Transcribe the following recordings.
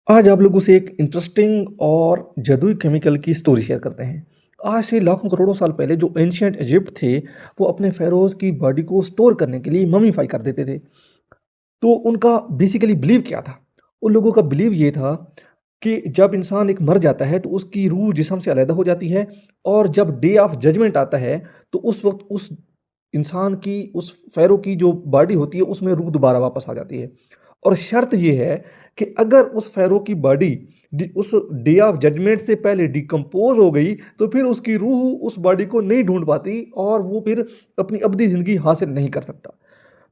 आज आप लोगों से एक इंटरेस्टिंग और जादुई केमिकल की स्टोरी शेयर करते हैं। आज से लाखों करोड़ों साल पहले जो एंशिएंट इजिप्ट थे, वो अपने फ़ैरोज़ की बॉडी को स्टोर करने के लिए मम्मीफाई कर देते थे। तो उनका बेसिकली बिलीव क्या था? उन लोगों का बिलीव ये था कि जब इंसान एक मर जाता है, तो उसकी रूह जिस्म से अलग हो जाती है और जब डे ऑफ जजमेंट आता है, तो उस वक़्त उस इंसान की, उस फ़ैरो की जो बॉडी होती है, उसमें रूह दोबारा वापस आ जाती है। और शर्त ये है कि अगर उस फ़ैरो की बॉडी उस डे ऑफ जजमेंट से पहले डिकम्पोज़ हो गई, तो फिर उसकी रूह उस बॉडी को नहीं ढूँढ पाती और वो फिर अपनी अब्दी ज़िंदगी हासिल नहीं कर सकता।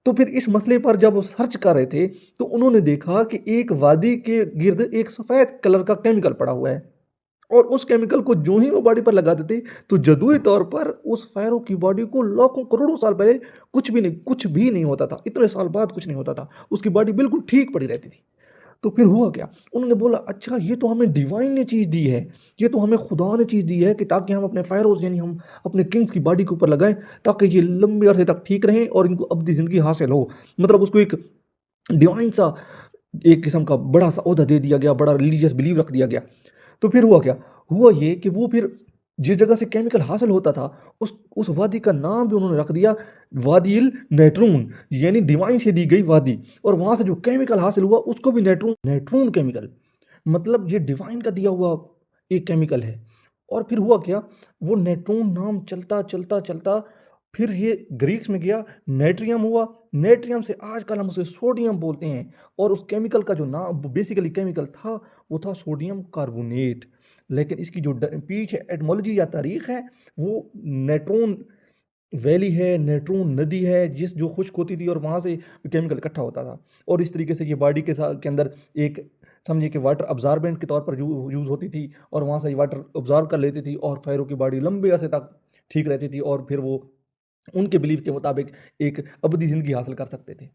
तो फिर इस मसले पर जब वो सर्च कर रहे थे, तो उन्होंने देखा कि एक वादी के गिर्द एक सफ़ेद कलर का केमिकल पड़ा हुआ है और उस केमिकल को जो ही वो बॉडी पर लगा देते, तो जादुई तौर पर उस फ़ैरो की बॉडी को लाखों करोड़ों साल पहले कुछ भी नहीं होता था। इतने साल बाद कुछ नहीं होता था। उसकी बॉडी बिल्कुल ठीक पड़ी रहती थी। तो फिर हुआ क्या? उन्होंने बोला, अच्छा, ये तो हमें डिवाइन ने चीज़ दी है, ये तो हमें खुदा ने चीज़ दी है कि ताकि हम अपने फ़ैरोज़ यानी हम अपने किंग्स की बॉडी के ऊपर लगाएँ, ताकि ये लंबे अरसे तक ठीक रहें और इनको अब्दी ज़िंदगी हासिल हो। मतलब उसको एक डिवाइन सा एक किस्म का बड़ा-सा ओहदा दे दिया गया, बड़ा रिलीजियस बिलीव रख दिया गया। तो फिर हुआ क्या? हुआ ये कि वो फिर जिस जगह से केमिकल हासिल होता था, उस वादी का नाम भी उन्होंने रख दिया वादियुल नैट्रून, यानी डिवाइन से दी गई वादी। और वहाँ से जो केमिकल हासिल हुआ उसको भी नैट्रून नैट्रून केमिकल, मतलब ये डिवाइन का दिया हुआ एक केमिकल है। और फिर हुआ क्या? वो नैट्रून नाम चलता फिर ये ग्रीक्स में गया, नेट्रियम हुआ, नेट्रियम से आजकल हम उसे सोडियम बोलते हैं। और उस केमिकल का जो नाम बेसिकली केमिकल था, वो था सोडियम कार्बोनेट। लेकिन इसकी जो पीछे एटमोलॉजी या तारीख है, वो नेट्रॉन वैली है, नेट्रॉन नदी है, जिस जो खुश्क होती थी और वहाँ से केमिकल इकट्ठा होता था। और इस तरीके से ये बॉडी के अंदर एक, समझिए कि वाटर अब्जॉर्बेंट के तौर पर यूज़ होती थी और वहाँ से ये वाटर अब्जॉर्ब कर लेती थी और फ़ैरो की बॉडी लंबे अरसे तक ठीक रहती थी और फिर वो उनके बिलीव के मुताबिक एक अबदी ज़िंदगी हासिल कर सकते थे।